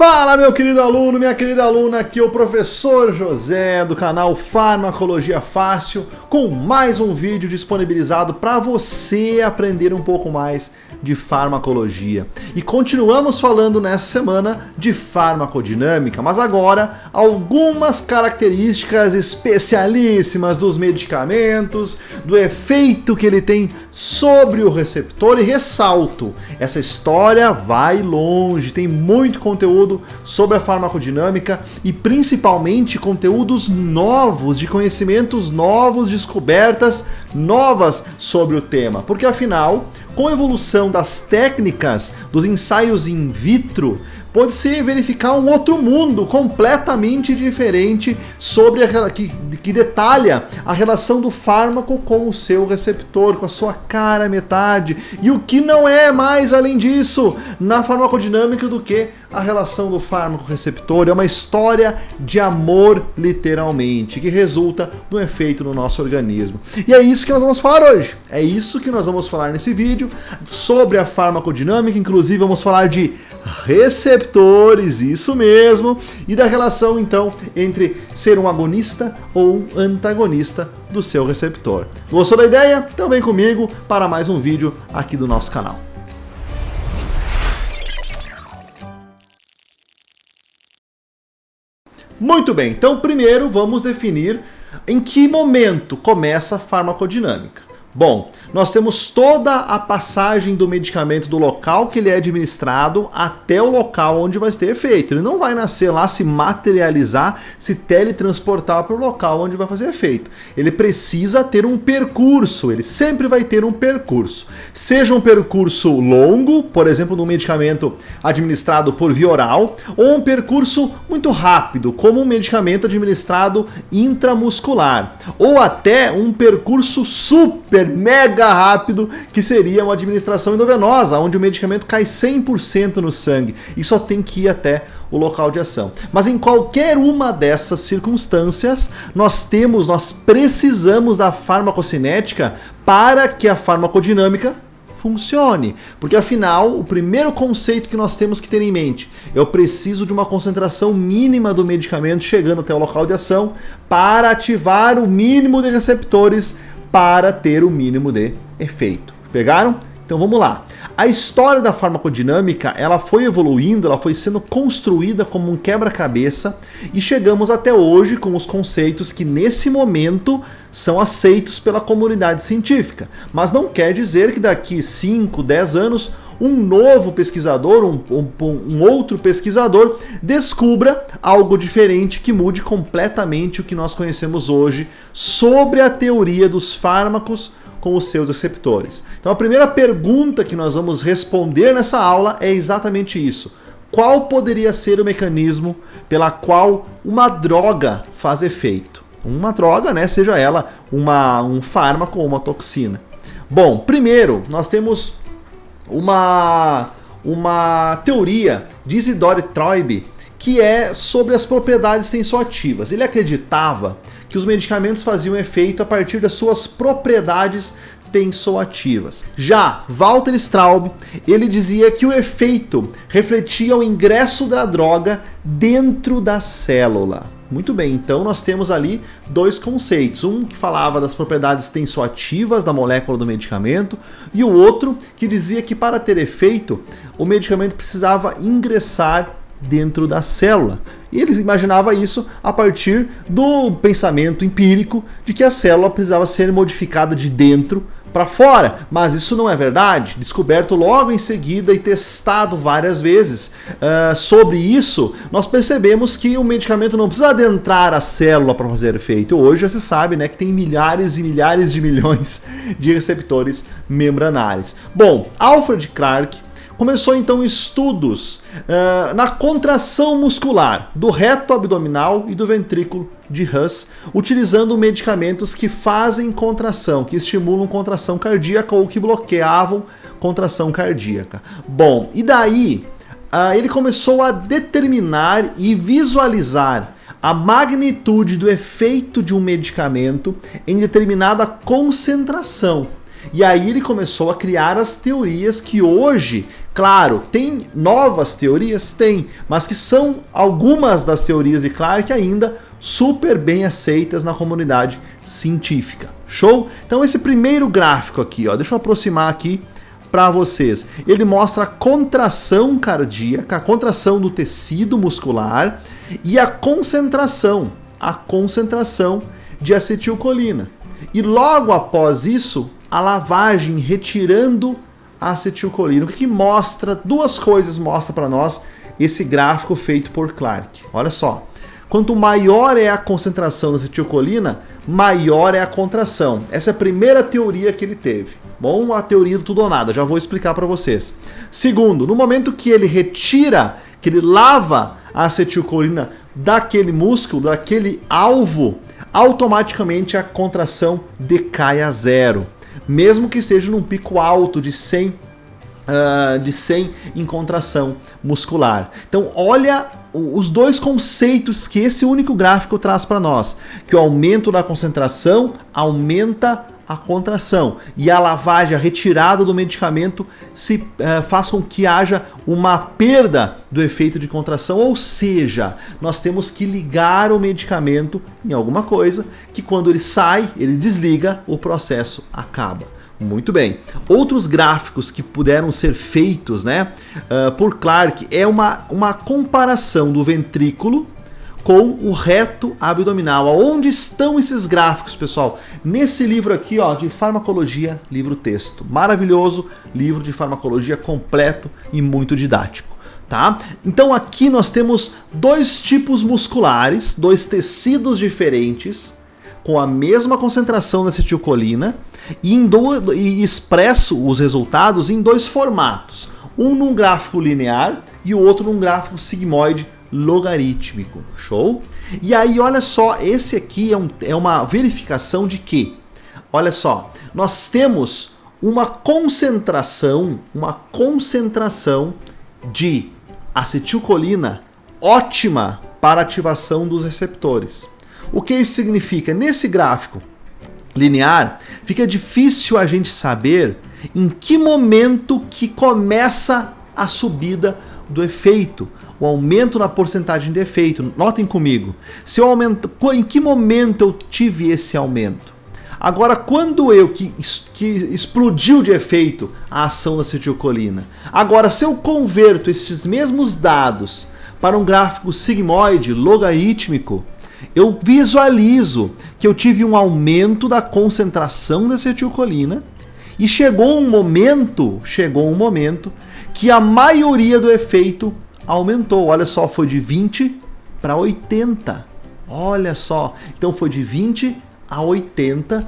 Fala, meu querido aluno, minha querida aluna, aqui é o professor José do canal Farmacologia Fácil, com mais um vídeo disponibilizado para você aprender um pouco mais de farmacologia. E continuamos falando nessa semana de farmacodinâmica, mas agora algumas características especialíssimas dos medicamentos, do efeito que ele tem sobre o receptor. E ressalto, essa história vai longe, tem muito conteúdo sobre a farmacodinâmica e principalmente conteúdos novos, de conhecimentos novos, descobertas novas sobre o tema. Porque afinal, com a evolução das técnicas dos ensaios in vitro, pode-se verificar um outro mundo completamente diferente sobre que detalha a relação do fármaco com o seu receptor, com a sua cara metade, e o que não é mais além disso na farmacodinâmica do que a relação do fármaco-receptor. É uma história de amor, literalmente, que resulta no efeito no nosso organismo. E é isso que nós vamos falar hoje. É isso que nós vamos falar nesse vídeo sobre a farmacodinâmica. Inclusive vamos falar de receptores, isso mesmo, e da relação então entre ser um agonista ou antagonista do seu receptor. Gostou da ideia? Então vem comigo para mais um vídeo aqui do nosso canal. Muito bem, então primeiro vamos definir em que momento começa a farmacodinâmica. Bom, nós temos toda a passagem do medicamento do local que ele é administrado até o local onde vai ter efeito. Ele não vai nascer lá, se materializar, se teletransportar para o local onde vai fazer efeito. Ele precisa ter um percurso, ele sempre vai ter um percurso. Seja um percurso longo, por exemplo, num medicamento administrado por via oral, ou um percurso muito rápido, como um medicamento administrado intramuscular, ou até um percurso super mega rápido, que seria uma administração endovenosa, onde o medicamento cai 100% no sangue e só tem que ir até o local de ação. Mas em qualquer uma dessas circunstâncias, nós precisamos da farmacocinética para que a farmacodinâmica funcione. Porque afinal, o primeiro conceito que nós temos que ter em mente, eu preciso de uma concentração mínima do medicamento chegando até o local de ação para ativar o mínimo de receptores para ter o mínimo de efeito. Pegaram? Então vamos lá. A história da farmacodinâmica, ela foi evoluindo, ela foi sendo construída como um quebra-cabeça e chegamos até hoje com os conceitos que nesse momento são aceitos pela comunidade científica. Mas não quer dizer que daqui 5, 10 anos um novo pesquisador, um outro pesquisador descubra algo diferente que mude completamente o que nós conhecemos hoje sobre a teoria dos fármacos com os seus receptores. Então a primeira pergunta que nós vamos responder nessa aula é exatamente isso. Qual poderia ser o mecanismo pela qual uma droga faz efeito? Uma droga, né, seja ela um fármaco ou uma toxina. Bom, primeiro nós temos uma teoria de Isidore Troib que é sobre as propriedades tensoativas. Ele acreditava que os medicamentos faziam efeito a partir das suas propriedades tensoativas. Já Walter Straub, ele dizia que o efeito refletia o ingresso da droga dentro da célula. Muito bem, então nós temos ali dois conceitos. Um que falava das propriedades tensoativas da molécula do medicamento e o outro que dizia que para ter efeito, o medicamento precisava ingressar dentro da célula. E eles imaginavam isso a partir do pensamento empírico de que a célula precisava ser modificada de dentro para fora, mas isso não é verdade. Descoberto logo em seguida e testado várias vezes sobre isso, nós percebemos que o medicamento não precisa adentrar a célula para fazer efeito. Hoje já se sabe, né, que tem milhares e milhares de milhões de receptores membranares. Bom, Alfred Clark começou então estudos na contração muscular do reto abdominal e do ventrículo de Hus, utilizando medicamentos que fazem contração, que estimulam contração cardíaca ou que bloqueavam contração cardíaca. Bom, e daí ele começou a determinar e visualizar a magnitude do efeito de um medicamento em determinada concentração. E aí ele começou a criar as teorias que hoje Claro, tem novas teorias? Tem, mas que são algumas das teorias de Clarke ainda super bem aceitas na comunidade científica. Show? Então esse primeiro gráfico aqui, ó, deixa eu aproximar aqui para vocês. Ele mostra a contração cardíaca, a contração do tecido muscular e a concentração de acetilcolina. E logo após isso, a lavagem retirando a acetilcolina. O que mostra? Duas coisas mostra para nós esse gráfico feito por Clarke. Olha só. Quanto maior é a concentração da acetilcolina, maior é a contração. Essa é a primeira teoria que ele teve. Bom, a teoria do tudo ou nada, já vou explicar para vocês. Segundo, no momento que ele retira, que ele lava a acetilcolina daquele músculo, daquele alvo, automaticamente a contração decai a zero. Mesmo que seja num pico alto de 100 em contração muscular. Então, olha os dois conceitos que esse único gráfico traz para nós, que o aumento da concentração aumenta a contração e a lavagem, a retirada do medicamento faz com que haja uma perda do efeito de contração, ou seja, nós temos que ligar o medicamento em alguma coisa que quando ele sai, ele desliga, o processo acaba. Muito bem. Outros gráficos que puderam ser feitos, né, por Clarke é uma comparação do ventrículo com o reto abdominal. Onde estão esses gráficos, pessoal? Nesse livro aqui, ó, de farmacologia, livro-texto. Maravilhoso, livro de farmacologia completo e muito didático. Tá? Então aqui nós temos dois tipos musculares, dois tecidos diferentes, com a mesma concentração da acetilcolina e expresso os resultados em dois formatos. Um num gráfico linear e o outro num gráfico sigmoide logarítmico. Show? E aí, olha só, esse aqui é uma verificação de que, olha só, nós temos uma concentração de acetilcolina ótima para ativação dos receptores. O que isso significa? Nesse gráfico linear, fica difícil a gente saber em que momento que começa a subida do efeito, o aumento na porcentagem de efeito. Notem comigo, se eu aumento, em que momento eu tive esse aumento? Agora, quando que explodiu de efeito a ação da acetilcolina? Agora, se eu converto esses mesmos dados para um gráfico sigmoide logarítmico, eu visualizo que eu tive um aumento da concentração da acetilcolina e chegou um momento que a maioria do efeito aumentou. Olha só, foi de 20 para 80. Olha só, então foi de 20 a 80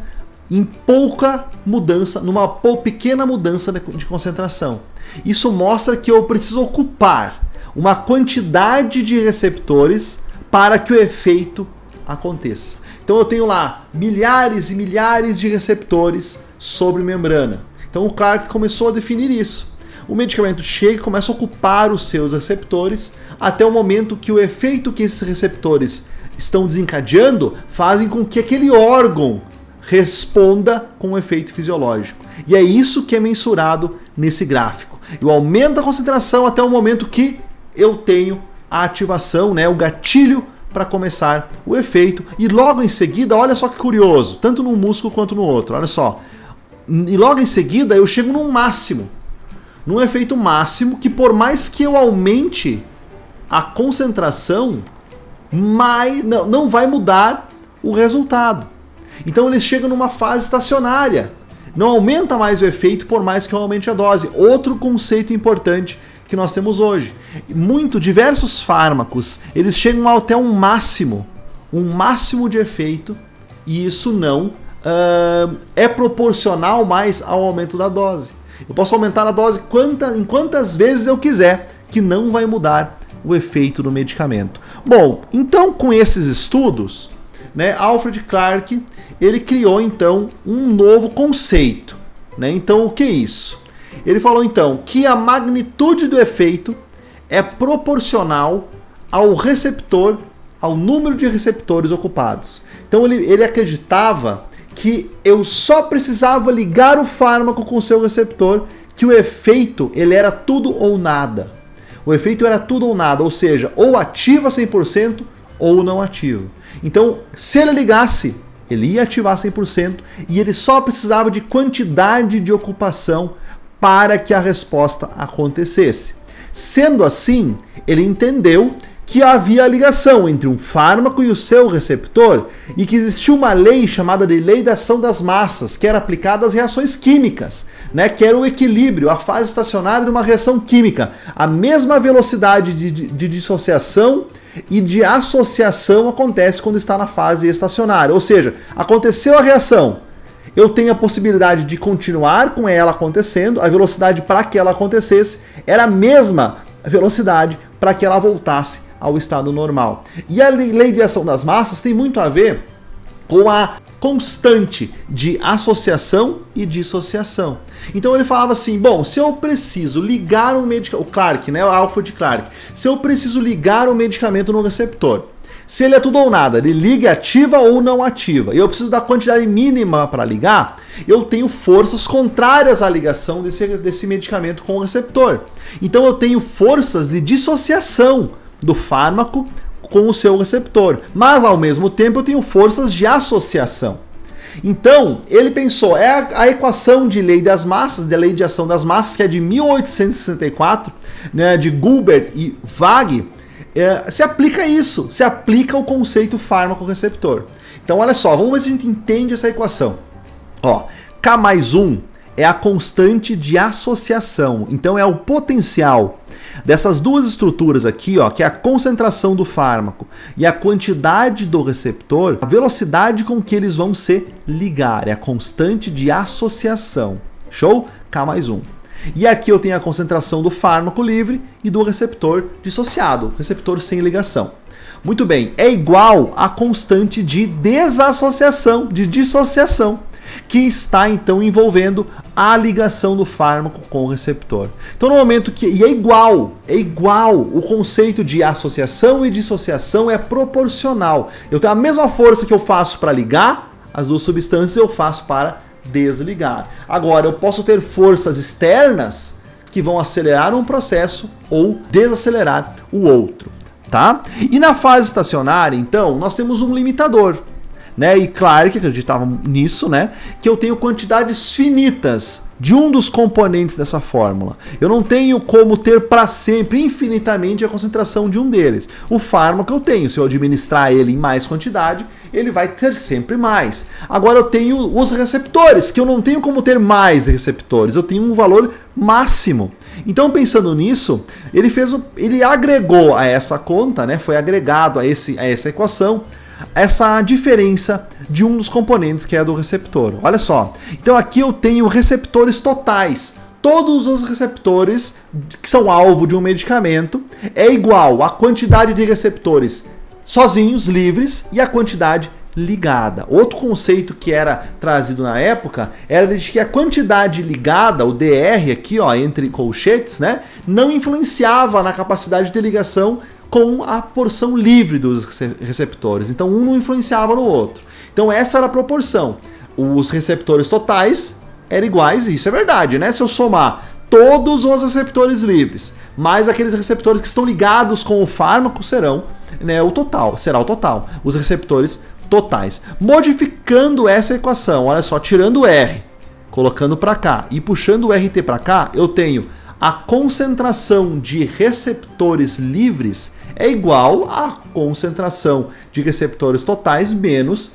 em pouca mudança, numa pequena mudança de concentração. Isso mostra que eu preciso ocupar uma quantidade de receptores para que o efeito aconteça. Então eu tenho lá milhares e milhares de receptores sobre membrana. Então o Clarke começou a definir isso. O medicamento chega e começa a ocupar os seus receptores até o momento que o efeito que esses receptores estão desencadeando fazem com que aquele órgão responda com um efeito fisiológico. E é isso que é mensurado nesse gráfico. Eu aumento a concentração até o momento que eu tenho a ativação, né, o gatilho para começar o efeito. E logo em seguida, olha só que curioso, tanto num músculo quanto no outro, olha só. E logo em seguida eu chego num máximo, num efeito máximo que por mais que eu aumente a concentração, não vai mudar o resultado. Então ele chega numa fase estacionária, não aumenta mais o efeito por mais que eu aumente a dose. Outro conceito importante que nós temos hoje. Diversos fármacos, eles chegam até um máximo de efeito, e isso não é proporcional mais ao aumento da dose. Eu posso aumentar a dose em quantas vezes eu quiser, que não vai mudar o efeito do medicamento. Bom, então com esses estudos, né, Alfred Clarke, ele criou então um novo conceito, né? Então o que é isso? Ele falou então que a magnitude do efeito é proporcional ao receptor, ao número de receptores ocupados. Então ele acreditava que eu só precisava ligar o fármaco com o seu receptor que o efeito ele era tudo ou nada. O efeito era tudo ou nada, ou seja, ou ativa 100% ou não ativa. Então, se ele ligasse, ele ia ativar 100% e ele só precisava de quantidade de ocupação para que a resposta acontecesse. Sendo assim, ele entendeu que havia ligação entre um fármaco e o seu receptor e que existia uma lei chamada de lei da ação das massas, que era aplicada às reações químicas, né? Que era o equilíbrio, a fase estacionária de uma reação química. A mesma velocidade de dissociação e de associação acontece quando está na fase estacionária. Ou seja, aconteceu a reação, eu tenho a possibilidade de continuar com ela acontecendo, a velocidade para que ela acontecesse era a mesma velocidade para que ela voltasse ao estado normal. E a lei de ação das massas tem muito a ver com a constante de associação e dissociação. Então ele falava assim, bom, se eu preciso ligar um medicamento, o Clark, né, o Alfred Clark, se eu preciso ligar um medicamento no receptor, se ele é tudo ou nada, ele liga, ativa ou não ativa, e eu preciso da quantidade mínima para ligar, eu tenho forças contrárias à ligação desse medicamento com o receptor. Então eu tenho forças de dissociação do fármaco com o seu receptor, mas ao mesmo tempo eu tenho forças de associação. Então, ele pensou, é a equação de lei das massas, da lei de ação das massas, que é de 1864, né, de Gilbert e Vag, se aplica isso, se aplica o conceito fármaco-receptor. Então, olha só, vamos ver se a gente entende essa equação. Ó, K mais 1 é a constante de associação, então é o potencial dessas duas estruturas aqui, ó, que é a concentração do fármaco e a quantidade do receptor, a velocidade com que eles vão se ligar, é a constante de associação. Show? K mais 1. E aqui eu tenho a concentração do fármaco livre e do receptor dissociado, receptor sem ligação. Muito bem, é igual à constante de desassociação, de dissociação, que está então envolvendo a ligação do fármaco com o receptor. Então no momento que... E é igual, o conceito de associação e dissociação é proporcional. Eu tenho a mesma força que eu faço para ligar as duas substâncias, eu faço para desligar. Agora, eu posso ter forças externas que vão acelerar um processo ou desacelerar o outro, tá? E na fase estacionária, então, nós temos um limitador, né? E Clark acreditava nisso, né? Que eu tenho quantidades finitas de um dos componentes dessa fórmula. Eu não tenho como ter para sempre, infinitamente, a concentração de um deles. O fármaco eu tenho, se eu administrar ele em mais quantidade, ele vai ter sempre mais. Agora eu tenho os receptores, que eu não tenho como ter mais receptores, eu tenho um valor máximo. Então, pensando nisso, ele agregou a essa conta, né? Foi agregado a essa equação, essa diferença de um dos componentes que é do receptor. Olha só, então aqui eu tenho receptores totais. Todos os receptores que são alvo de um medicamento é igual à quantidade de receptores sozinhos, livres, e a quantidade ligada. Outro conceito que era trazido na época era de que a quantidade ligada, o DR aqui, ó, entre colchetes, né, não influenciava na capacidade de ligação com a porção livre dos receptores. Então um não influenciava no outro. Então essa era a proporção. Os receptores totais eram iguais, e isso é verdade, né? Se eu somar todos os receptores livres, mais aqueles receptores que estão ligados com o fármaco, serão, né, será o total. Os receptores totais. Modificando essa equação, olha só, tirando o R, colocando para cá e puxando o RT para cá, eu tenho a concentração de receptores livres é igual à concentração de receptores totais menos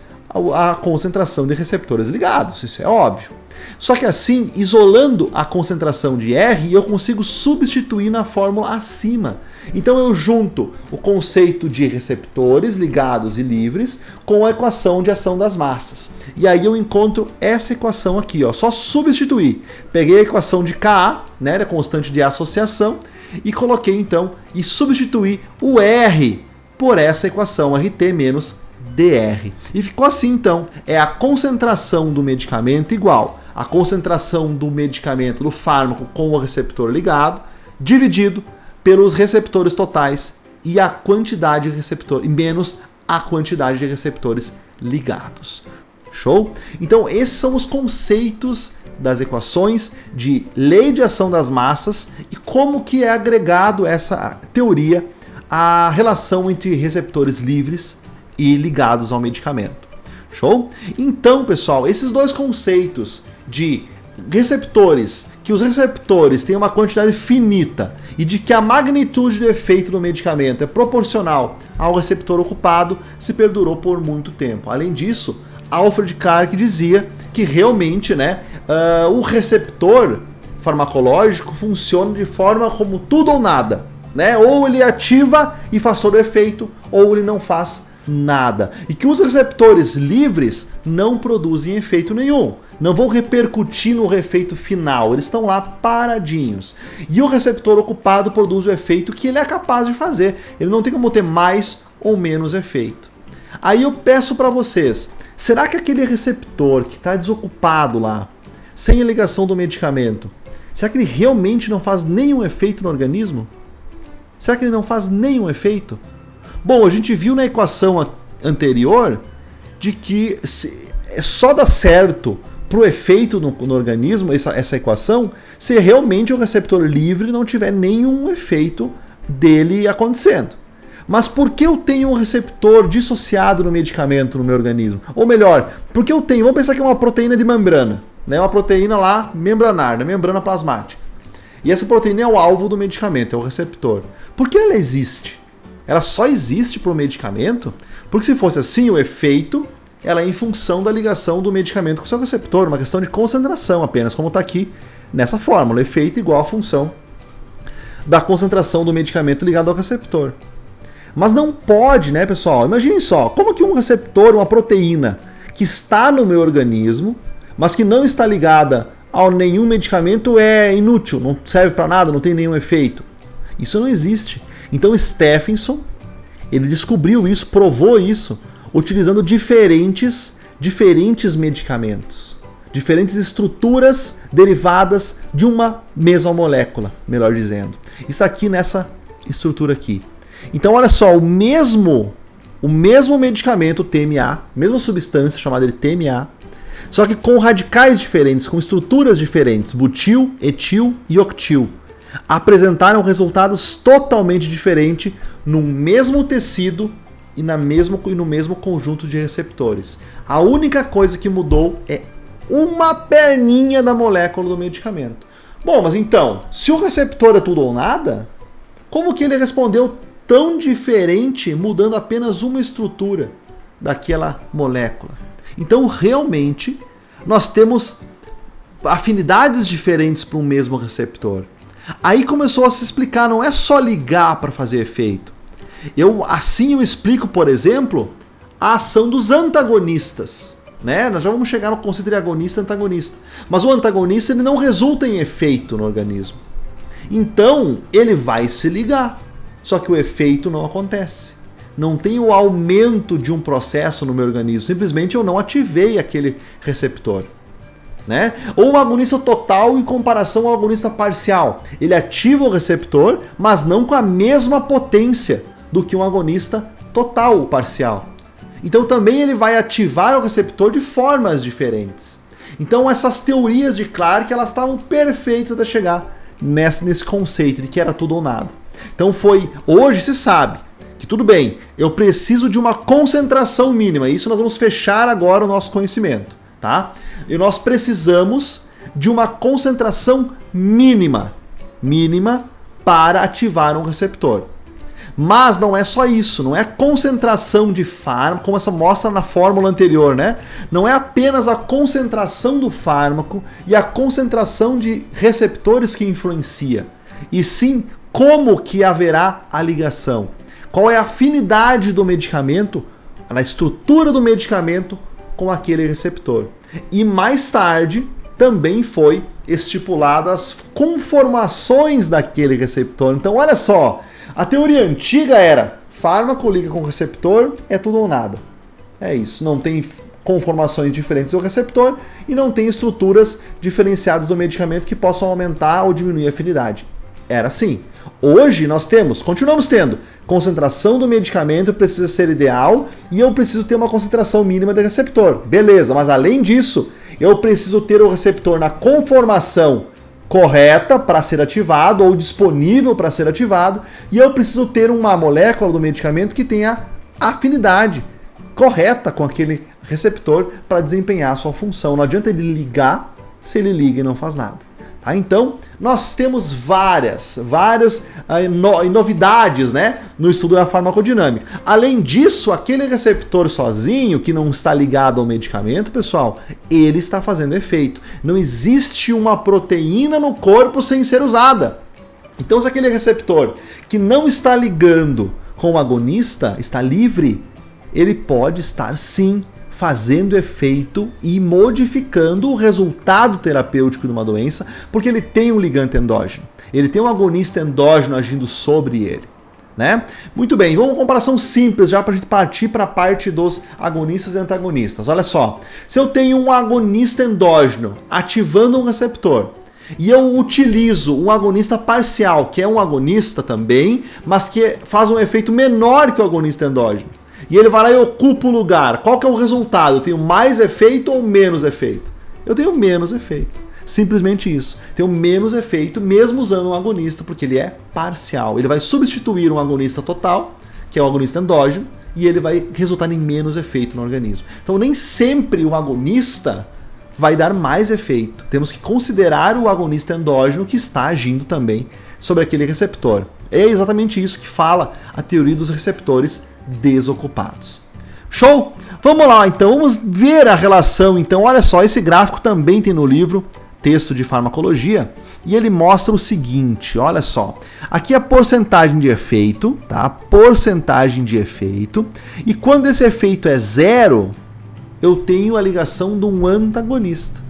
a concentração de receptores ligados. Isso é óbvio. Só que assim, isolando a concentração de R, eu consigo substituir na fórmula acima. Então eu junto o conceito de receptores ligados e livres com a equação de ação das massas. E aí eu encontro essa equação aqui, ó, só substituir. Peguei a equação de Ka, né, a constante de associação, e coloquei então, e substituí o R por essa equação, RT menos DR. E ficou assim então, é a concentração do medicamento igual a concentração do medicamento, do fármaco com o receptor ligado, dividido pelos receptores totais e a quantidade de receptores, menos a quantidade de receptores ligados. Show? Então esses são os conceitos das equações de lei de ação das massas e como que é agregado essa teoria à relação entre receptores livres e ligados ao medicamento. Show? Então, pessoal, esses dois conceitos de receptores, que os receptores têm uma quantidade finita e de que a magnitude do efeito do medicamento é proporcional ao receptor ocupado, se perdurou por muito tempo. Além disso, Alfred Clark dizia que realmente, o receptor farmacológico funciona de forma como tudo ou nada, Ou ele ativa e faz todo o efeito, ou ele não faz nada. E que os receptores livres não produzem efeito nenhum, não vão repercutir no efeito final, eles estão lá paradinhos. E o receptor ocupado produz o efeito que ele é capaz de fazer, ele não tem como ter mais ou menos efeito. Aí eu peço para vocês, será que aquele receptor que está desocupado lá, sem a ligação do medicamento, será que ele realmente não faz nenhum efeito no organismo? Será que ele não faz nenhum efeito? Bom, a gente viu na equação anterior de que só dá certo para o efeito no organismo, essa equação, se realmente o receptor livre não tiver nenhum efeito dele acontecendo. Mas por que eu tenho um receptor dissociado no medicamento no meu organismo? Ou melhor, por que eu tenho, vamos pensar que é uma proteína de membrana, uma proteína lá membranar, da membrana plasmática. E essa proteína é o alvo do medicamento, é o receptor. Por que ela existe? Ela só existe para o medicamento? Porque se fosse assim, o efeito ela é em função da ligação do medicamento com o seu receptor, uma questão de concentração apenas, como está aqui nessa fórmula. Efeito igual a função da concentração do medicamento ligado ao receptor. Mas não pode, pessoal? Imaginem só, como que um receptor, uma proteína que está no meu organismo, mas que não está ligada a nenhum medicamento é inútil, não serve para nada, não tem nenhum efeito. Isso não existe. Então Stephenson, ele descobriu isso, provou isso, utilizando diferentes medicamentos, diferentes estruturas derivadas de uma mesma molécula, melhor dizendo. Isso aqui nessa estrutura aqui. Então olha só, o mesmo medicamento TMA, mesma substância chamada de TMA, só que com radicais diferentes, com estruturas diferentes, butil, etil e octil, apresentaram resultados totalmente diferentes no mesmo tecido e no mesmo conjunto de receptores. A única coisa que mudou é uma perninha da molécula do medicamento. Bom, mas então, se o receptor é tudo ou nada, como que ele respondeu tão diferente mudando apenas uma estrutura daquela molécula? Então, realmente, nós temos afinidades diferentes para um mesmo receptor. Aí começou a se explicar, não é só ligar para fazer efeito. Assim eu explico, por exemplo, a ação dos antagonistas. Nós já vamos chegar no conceito de agonista e antagonista. Mas o antagonista ele não resulta em efeito no organismo. Então, ele vai se ligar. Só que o efeito não acontece. Não tem o aumento de um processo no meu organismo. Simplesmente eu não ativei aquele receptor. Ou o agonista total em comparação ao agonista parcial. Ele ativa o receptor, mas não com a mesma potência do que um agonista total parcial. Então também ele vai ativar o receptor de formas diferentes. Então essas teorias de Clark elas estavam perfeitas para chegar nesse conceito de que era tudo ou nada. Então hoje se sabe que tudo bem, eu preciso de uma concentração mínima. Isso nós vamos fechar agora o nosso conhecimento, tá? E nós precisamos de uma concentração mínima para ativar um receptor. Mas não é só isso, não é concentração de fármaco, como essa mostra na fórmula anterior, Não é apenas a concentração do fármaco e a concentração de receptores que influencia, e sim como que haverá a ligação. Qual é a afinidade do medicamento, na estrutura do medicamento com aquele receptor. E mais tarde também foi estipulado as conformações daquele receptor. Então olha só, a teoria antiga era fármaco liga com receptor, é tudo ou nada. É isso, não tem conformações diferentes do receptor e não tem estruturas diferenciadas do medicamento que possam aumentar ou diminuir a afinidade. Era assim. Hoje nós continuamos tendo, concentração do medicamento precisa ser ideal e eu preciso ter uma concentração mínima de receptor. Beleza, mas além disso, eu preciso ter o receptor na conformação correta para ser ativado ou disponível para ser ativado e eu preciso ter uma molécula do medicamento que tenha afinidade correta com aquele receptor para desempenhar a sua função. Não adianta ele ligar se ele liga e não faz nada. Tá? Então, nós temos várias novidades, né, no estudo da farmacodinâmica. Além disso, aquele receptor sozinho, que não está ligado ao medicamento, pessoal, ele está fazendo efeito. Não existe uma proteína no corpo sem ser usada. Então, se aquele receptor que não está ligando com o agonista está livre, ele pode estar sim fazendo efeito e modificando o resultado terapêutico de uma doença, porque ele tem um ligante endógeno. Ele tem um agonista endógeno agindo sobre ele. Né? Muito bem, vamos uma comparação simples já para a gente partir para a parte dos agonistas e antagonistas. Olha só, se eu tenho um agonista endógeno ativando um receptor e eu utilizo um agonista parcial, que é um agonista também, mas que faz um efeito menor que o agonista endógeno, e ele vai lá e ocupa o lugar. Qual que é o resultado? Eu tenho mais efeito ou menos efeito? Eu tenho menos efeito. Simplesmente isso. Tenho menos efeito mesmo usando um agonista, porque ele é parcial. Ele vai substituir um agonista total, que é o agonista endógeno, e ele vai resultar em menos efeito no organismo. Então nem sempre o agonista vai dar mais efeito. Temos que considerar o agonista endógeno que está agindo também sobre aquele receptor. É exatamente isso que fala a teoria dos receptores desocupados. Show? Vamos lá, então, vamos ver a relação. Então, olha só, esse gráfico também tem no livro Texto de Farmacologia, e ele mostra o seguinte, olha só. Aqui é a porcentagem de efeito, tá? Porcentagem de efeito. E quando esse efeito é zero, eu tenho a ligação de um antagonista.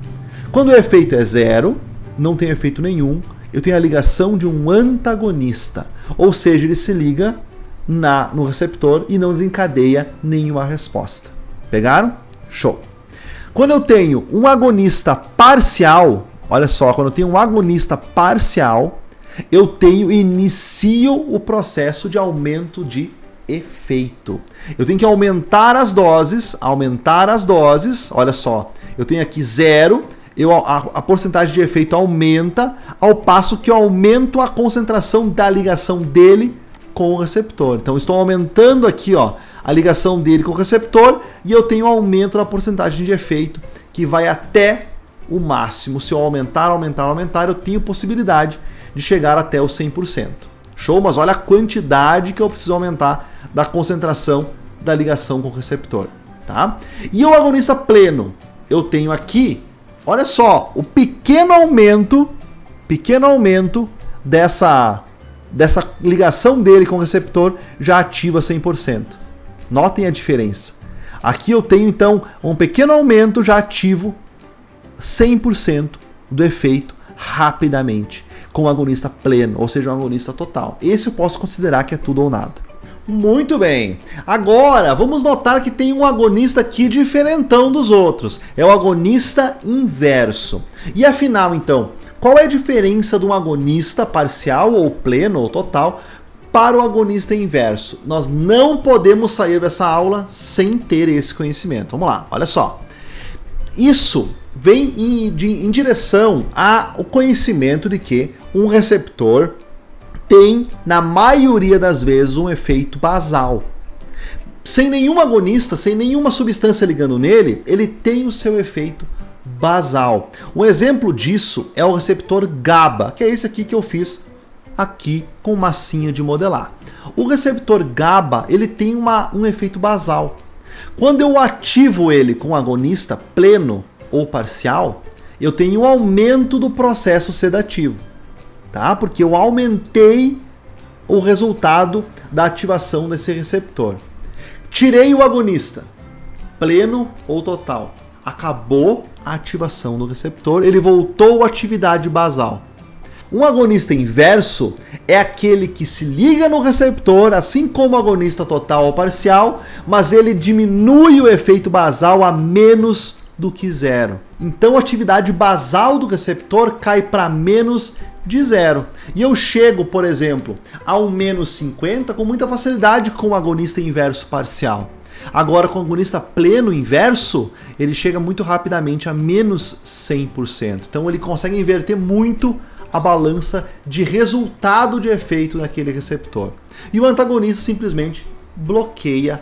Quando o efeito é zero, não tem efeito nenhum, eu tenho a ligação de um antagonista. Ou seja, ele se liga no receptor e não desencadeia nenhuma resposta. Pegaram? Show! Quando eu tenho um agonista parcial, olha só, quando eu tenho um agonista parcial, eu inicio o processo de aumento de efeito. Eu tenho que aumentar as doses, olha só, eu tenho aqui zero, a porcentagem de efeito aumenta, ao passo que eu aumento a concentração da ligação dele com o receptor. Então, estou aumentando aqui, ó, a ligação dele com o receptor e eu tenho aumento na porcentagem de efeito que vai até o máximo. Se eu aumentar, eu tenho possibilidade de chegar até o 100%. Show? Mas olha a quantidade que eu preciso aumentar da concentração da ligação com o receptor. Tá? E o agonista pleno? Eu tenho aqui, olha só, o pequeno aumento dessa ligação dele com o receptor já ativa 100%. Notem a diferença. Aqui eu tenho então um pequeno aumento, já ativo 100% do efeito rapidamente com o agonista pleno, ou seja, um agonista total. Esse eu posso considerar que é tudo ou nada. Muito bem. Agora, vamos notar que tem um agonista aqui diferentão dos outros. É o agonista inverso. E afinal, então, qual é a diferença de um agonista parcial ou pleno ou total para o agonista inverso? Nós não podemos sair dessa aula sem ter esse conhecimento. Vamos lá, olha só. Isso vem em direção ao conhecimento de que um receptor tem, na maioria das vezes, um efeito basal. Sem nenhum agonista, sem nenhuma substância ligando nele, ele tem o seu efeito basal. Um exemplo disso é o receptor GABA, que é esse aqui que eu fiz aqui com massinha de modelar. O receptor GABA, ele tem um efeito basal. Quando eu ativo ele com agonista pleno ou parcial, eu tenho um aumento do processo sedativo, tá? Porque eu aumentei o resultado da ativação desse receptor. Tirei o agonista, pleno ou total. Acabou a ativação do receptor, ele voltou à atividade basal. Um agonista inverso é aquele que se liga no receptor, assim como o agonista total ou parcial, mas ele diminui o efeito basal a menos do que zero. Então a atividade basal do receptor cai para menos de zero. E eu chego, por exemplo, ao menos 50 com muita facilidade com o agonista inverso parcial. Agora, com o agonista pleno inverso, ele chega muito rapidamente a menos 100%. Então ele consegue inverter muito a balança de resultado de efeito naquele receptor. E o antagonista simplesmente bloqueia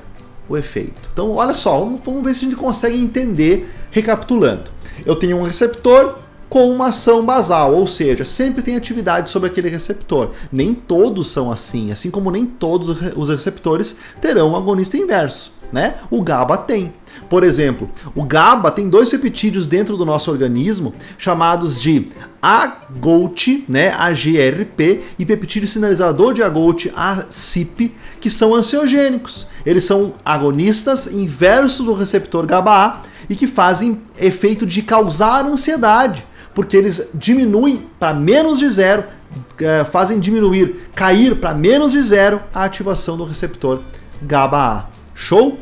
o efeito. Então, olha só, vamos ver se a gente consegue entender recapitulando. Eu tenho um receptor com uma ação basal, ou seja, sempre tem atividade sobre aquele receptor. Nem todos são assim como nem todos os receptores terão um agonista inverso, né? O GABA tem. Por exemplo, o GABA tem dois peptídeos dentro do nosso organismo chamados de AGOT, né, AGRP, e peptídeo sinalizador de AGOT, ACIP, que são ansiogênicos. Eles são agonistas inversos do receptor GABA-A e que fazem efeito de causar ansiedade, porque eles diminuem para menos de zero, fazem diminuir, cair para menos de zero a ativação do receptor GABA-A. Show?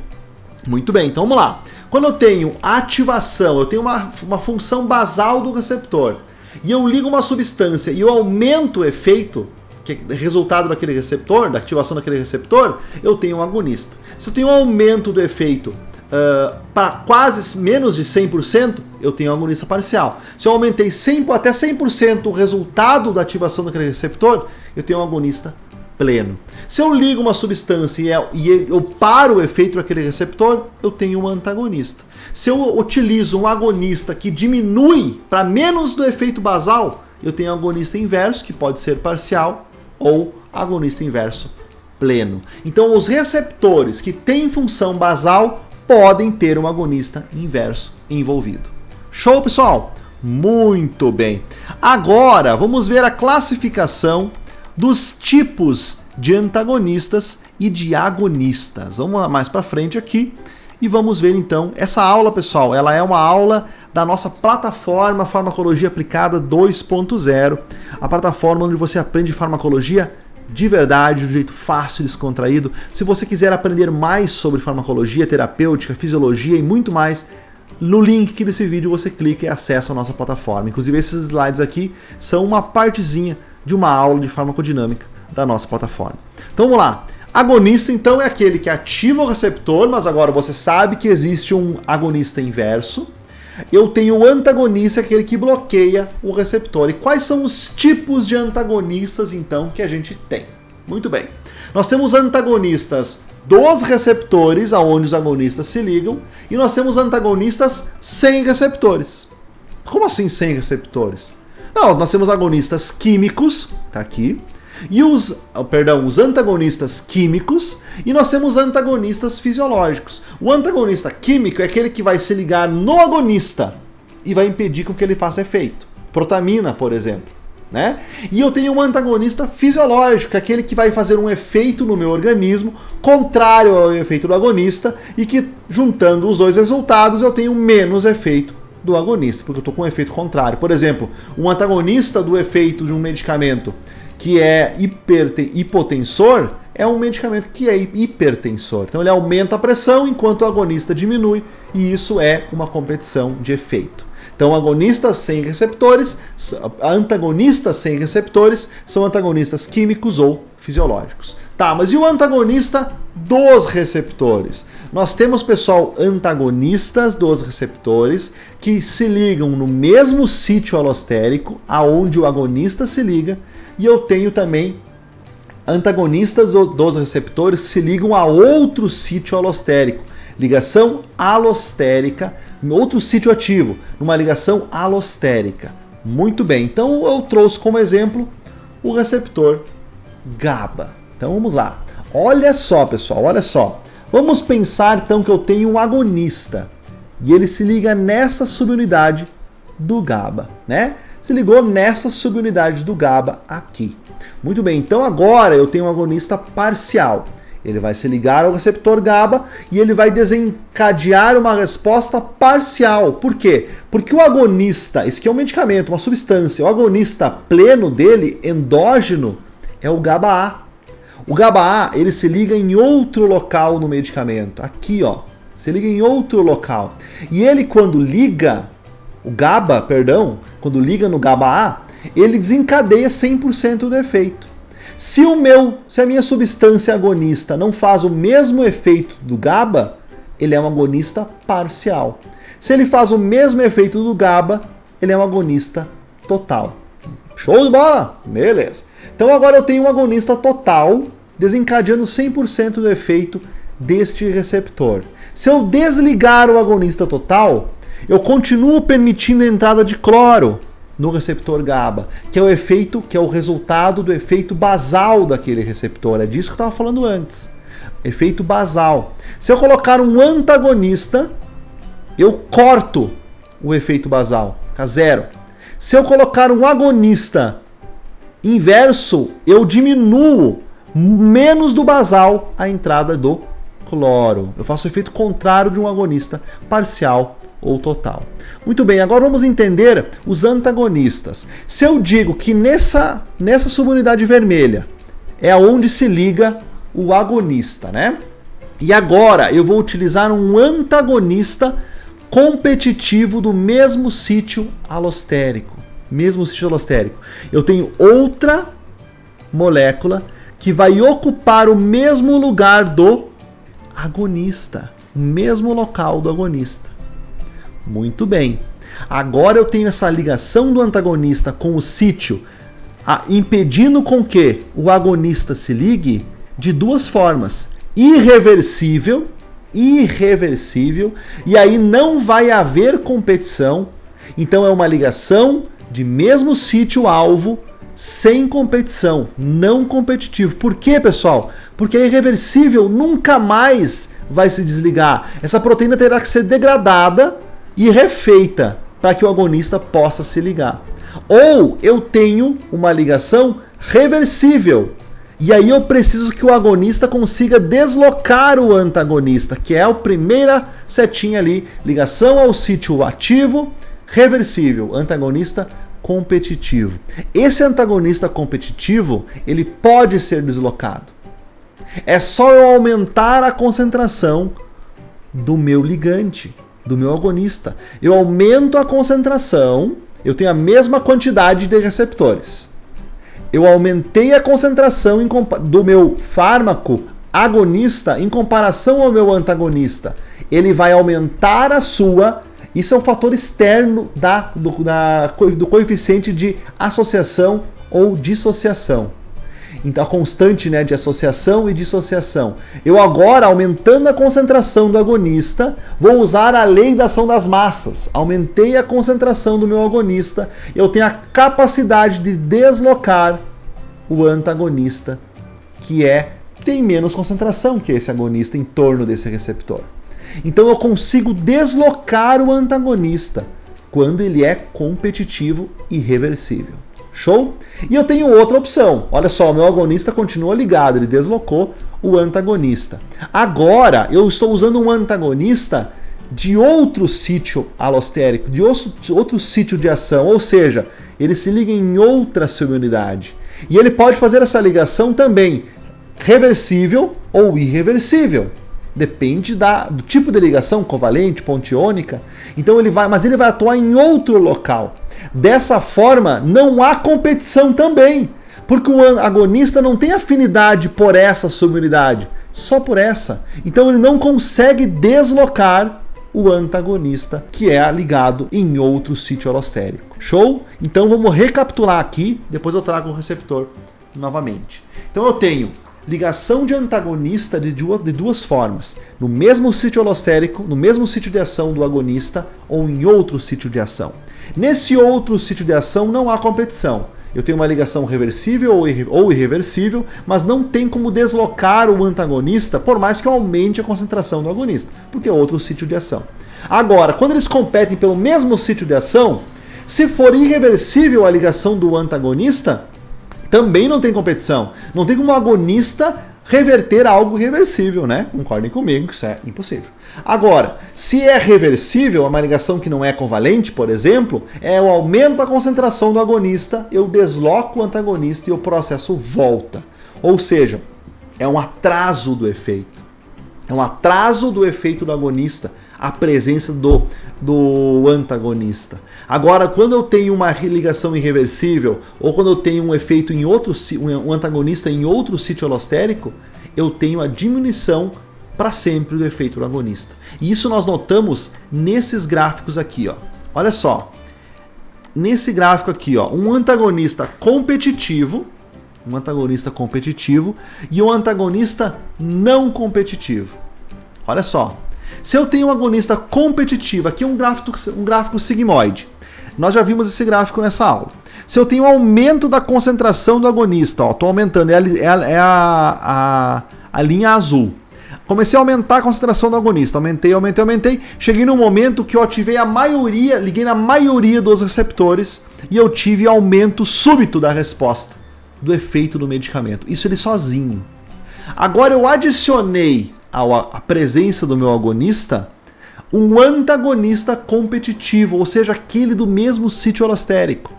Muito bem, então vamos lá. Quando eu tenho ativação, eu tenho uma função basal do receptor, e eu ligo uma substância e eu aumento o efeito, que é resultado daquele receptor, da ativação daquele receptor, eu tenho um agonista. Se eu tenho um aumento do efeito para quase menos de 100%, eu tenho um agonista parcial. Se eu aumentei até 100% o resultado da ativação daquele receptor, eu tenho um agonista pleno. Se eu ligo uma substância e eu paro o efeito daquele receptor, eu tenho um antagonista. Se eu utilizo um agonista que diminui para menos do efeito basal, eu tenho um agonista inverso, que pode ser parcial, ou agonista inverso pleno. Então, os receptores que têm função basal podem ter um agonista inverso envolvido. Show, pessoal? Muito bem. Agora, vamos ver a classificação dos tipos de antagonistas e de agonistas. Vamos lá mais para frente aqui e vamos ver então essa aula, pessoal. Ela é uma aula da nossa plataforma Farmacologia Aplicada 2.0, a plataforma onde você aprende farmacologia de verdade, de um jeito fácil e descontraído. Se você quiser aprender mais sobre farmacologia, terapêutica, fisiologia e muito mais, no link aqui desse vídeo você clica e acessa a nossa plataforma. Inclusive esses slides aqui são uma partezinha de uma aula de farmacodinâmica da nossa plataforma. Então vamos lá. Agonista, então, é aquele que ativa o receptor, mas agora você sabe que existe um agonista inverso. Eu tenho o antagonista, aquele que bloqueia o receptor. E quais são os tipos de antagonistas, então, que a gente tem? Muito bem. Nós temos antagonistas dos receptores, aonde os agonistas se ligam, e nós temos antagonistas sem receptores. Como assim sem receptores? Não, nós temos agonistas químicos, tá aqui, e os antagonistas químicos, e nós temos antagonistas fisiológicos. O antagonista químico é aquele que vai se ligar no agonista e vai impedir com que ele faça efeito. Protamina, por exemplo, né? E eu tenho um antagonista fisiológico, que é aquele que vai fazer um efeito no meu organismo contrário ao efeito do agonista e que, juntando os dois resultados, eu tenho menos efeito do agonista, porque eu estou com um efeito contrário. Por exemplo, um antagonista do efeito de um medicamento que é hipotensor é um medicamento que é hipertensor. Então ele aumenta a pressão enquanto o agonista diminui, e isso é uma competição de efeito. Então antagonistas sem receptores são antagonistas químicos ou fisiológicos. Tá, mas e o antagonista dos receptores? Nós temos, pessoal, antagonistas dos receptores que se ligam no mesmo sítio alostérico aonde o agonista se liga, e eu tenho também antagonistas dos receptores que se ligam a outro sítio alostérico. Ligação alostérica, outro sítio ativo, numa ligação alostérica. Muito bem, então eu trouxe como exemplo o receptor GABA. Então vamos lá. Olha só, pessoal, olha só. Vamos pensar então que eu tenho um agonista e ele se liga nessa subunidade do GABA, né? Se ligou nessa subunidade do GABA aqui. Muito bem, então agora eu tenho um agonista parcial. Ele vai se ligar ao receptor GABA e ele vai desencadear uma resposta parcial. Por quê? Porque o agonista, esse aqui é um medicamento, uma substância, o agonista pleno dele, endógeno, é o GABA-A. O GABA-A, ele se liga em outro local no medicamento. Aqui, ó. se liga em outro local. E ele, quando liga o GABA, quando liga no GABA-A, ele desencadeia 100% do efeito. Se a minha substância agonista não faz o mesmo efeito do GABA, ele é um agonista parcial. Se ele faz o mesmo efeito do GABA, ele é um agonista total. Show de bola? Beleza. Então agora eu tenho um agonista total desencadeando 100% do efeito deste receptor. Se eu desligar o agonista total, eu continuo permitindo a entrada de cloro no receptor GABA, que é o resultado do efeito basal daquele receptor. É disso que eu estava falando antes. Efeito basal. Se eu colocar um antagonista, eu corto o efeito basal, fica zero. Se eu colocar um agonista inverso, eu diminuo menos do basal a entrada do cloro. Eu faço o efeito contrário de um agonista parcial ou total. Muito bem, agora vamos entender os antagonistas. Se eu digo que nessa subunidade vermelha é onde se liga o agonista, né? E agora eu vou utilizar um antagonista competitivo do mesmo sítio alostérico. Eu tenho outra molécula que vai ocupar o mesmo lugar do agonista, o mesmo local do agonista. Muito bem. Agora eu tenho essa ligação do antagonista com o sítio, impedindo com que o agonista se ligue de duas formas: irreversível, e aí não vai haver competição. Então é uma ligação de mesmo sítio-alvo sem competição, não competitivo. Por quê, pessoal? Porque é irreversível, nunca mais vai se desligar. Essa proteína terá que ser degradada e refeita para que o agonista possa se ligar. Ou eu tenho uma ligação reversível, e aí eu preciso que o agonista consiga deslocar o antagonista, que é a primeira setinha ali, ligação ao sítio ativo, reversível, antagonista competitivo. Esse antagonista competitivo, ele pode ser deslocado. É só eu aumentar a concentração do meu ligante, do meu agonista. Eu aumento a concentração, eu tenho a mesma quantidade de receptores. Eu aumentei a concentração do meu fármaco agonista em comparação ao meu antagonista. Ele vai aumentar a sua. Isso é um fator externo do coeficiente de associação ou dissociação. Então, a constante, né, de associação e dissociação. Eu agora, aumentando a concentração do agonista, vou usar a lei da ação das massas. Aumentei a concentração do meu agonista, eu tenho a capacidade de deslocar o antagonista, que tem menos concentração que esse agonista em torno desse receptor. Então eu consigo deslocar o antagonista quando ele é competitivo e reversível. Show? E eu tenho outra opção. Olha só, o meu agonista continua ligado, ele deslocou o antagonista. Agora eu estou usando um antagonista de outro sítio alostérico, de outro sítio de ação, ou seja, ele se liga em outra subunidade. E ele pode fazer essa ligação também reversível ou irreversível. Depende do tipo de ligação, covalente, pontiônica. Então ele vai atuar em outro local. Dessa forma, não há competição também, porque o agonista não tem afinidade por essa subunidade, só por essa. Então ele não consegue deslocar o antagonista, que é ligado em outro sítio alostérico. Show? Então vamos recapitular aqui, depois eu trago o receptor novamente. Então eu tenho ligação de antagonista de duas formas: no mesmo sítio alostérico, no mesmo sítio de ação do agonista ou em outro sítio de ação. Nesse outro sítio de ação não há competição. Eu tenho uma ligação reversível ou irreversível, mas não tem como deslocar o antagonista, por mais que eu aumente a concentração do agonista, porque é outro sítio de ação. Agora, quando eles competem pelo mesmo sítio de ação, se for irreversível a ligação do antagonista, também não tem competição. Não tem como o agonista reverter algo irreversível, né? Concordem comigo que isso é impossível. Agora, se é reversível, uma ligação que não é covalente, por exemplo, eu aumento a concentração do agonista, eu desloco o antagonista e o processo volta. Ou seja, é um atraso do efeito. É um atraso do efeito do agonista, a presença do antagonista. Agora, quando eu tenho uma ligação irreversível, ou quando eu tenho um efeito em um antagonista em outro sítio alostérico, eu tenho a diminuição para sempre do efeito do agonista. E isso nós notamos nesses gráficos aqui, ó. Olha só. Nesse gráfico aqui, ó, um antagonista competitivo e um antagonista não competitivo. Olha só. Se eu tenho um agonista competitivo, aqui é um gráfico sigmoide. Nós já vimos esse gráfico nessa aula. Se eu tenho um aumento da concentração do agonista, ó, tô aumentando, é a linha azul. Comecei a aumentar a concentração do agonista, aumentei, cheguei num momento que eu ativei liguei na maioria dos receptores e eu tive aumento súbito da resposta, do efeito do medicamento. Isso ele sozinho. Agora eu adicionei a presença do meu agonista um antagonista competitivo, ou seja, aquele do mesmo sítio alostérico.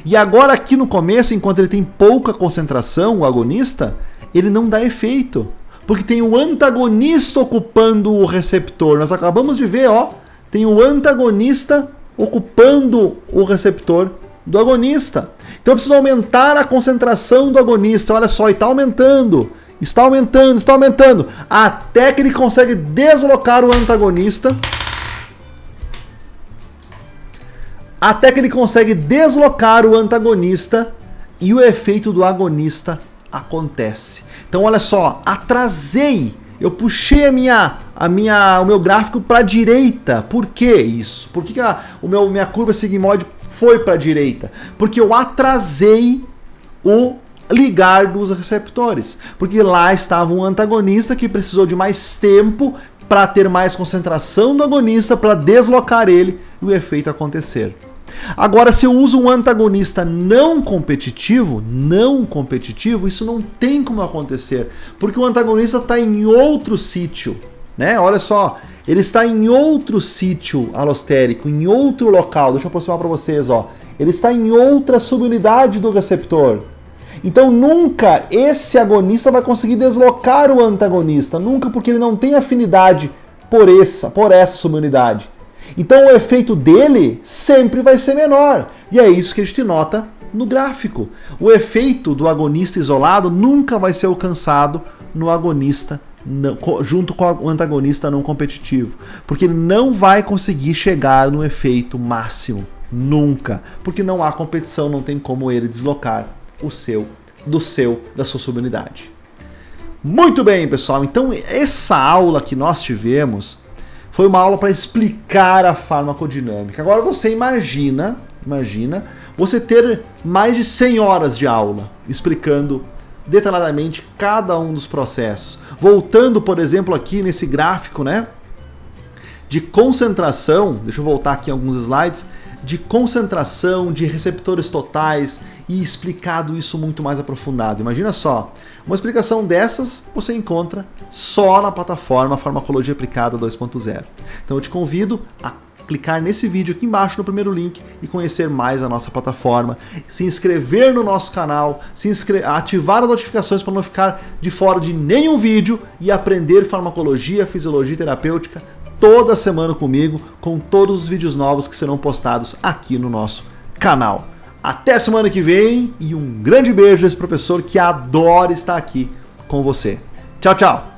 E agora aqui no começo, enquanto ele tem pouca concentração, o agonista, ele não dá efeito. Porque tem o antagonista ocupando o receptor. Nós acabamos de ver, ó, tem o antagonista ocupando o receptor do agonista. Então eu preciso aumentar a concentração do agonista. Olha só, e está aumentando, até que ele consegue deslocar o antagonista. E o efeito do agonista acontece. Então olha só, eu puxei o meu gráfico para a direita. Por que isso? Por que minha curva sigmoide foi para a direita? Porque eu atrasei o ligar dos receptores. Porque lá estava um antagonista que precisou de mais tempo para ter mais concentração do agonista, para deslocar ele e o efeito acontecer. Agora, se eu uso um antagonista não competitivo, isso não tem como acontecer, porque o antagonista está em outro sítio, né? Olha só, ele está em outro sítio alostérico, em outro local. Deixa eu aproximar para vocês, ó. Ele está em outra subunidade do receptor. Então nunca esse agonista vai conseguir deslocar o antagonista, nunca, porque ele não tem afinidade por essa subunidade. Então o efeito dele sempre vai ser menor. E é isso que a gente nota no gráfico. O efeito do agonista isolado nunca vai ser alcançado no agonista junto com o antagonista não competitivo. Porque ele não vai conseguir chegar no efeito máximo. Nunca. Porque não há competição, não tem como ele deslocar da sua subunidade. Muito bem, pessoal. Então essa aula que nós tivemos foi uma aula para explicar a farmacodinâmica. Agora você imagina você ter mais de 100 horas de aula explicando detalhadamente cada um dos processos. Voltando, por exemplo, aqui nesse gráfico, né, de concentração, deixa eu voltar aqui alguns slides, de concentração, de receptores totais e explicado isso muito mais aprofundado. Imagina só, uma explicação dessas você encontra só na plataforma Farmacologia Aplicada 2.0. Então eu te convido a clicar nesse vídeo aqui embaixo no primeiro link e conhecer mais a nossa plataforma, se inscrever no nosso canal, ativar as notificações para não ficar de fora de nenhum vídeo e aprender farmacologia, fisiologia e terapêutica toda semana comigo, com todos os vídeos novos que serão postados aqui no nosso canal. Até semana que vem e um grande beijo desse professor que adora estar aqui com você. Tchau, tchau!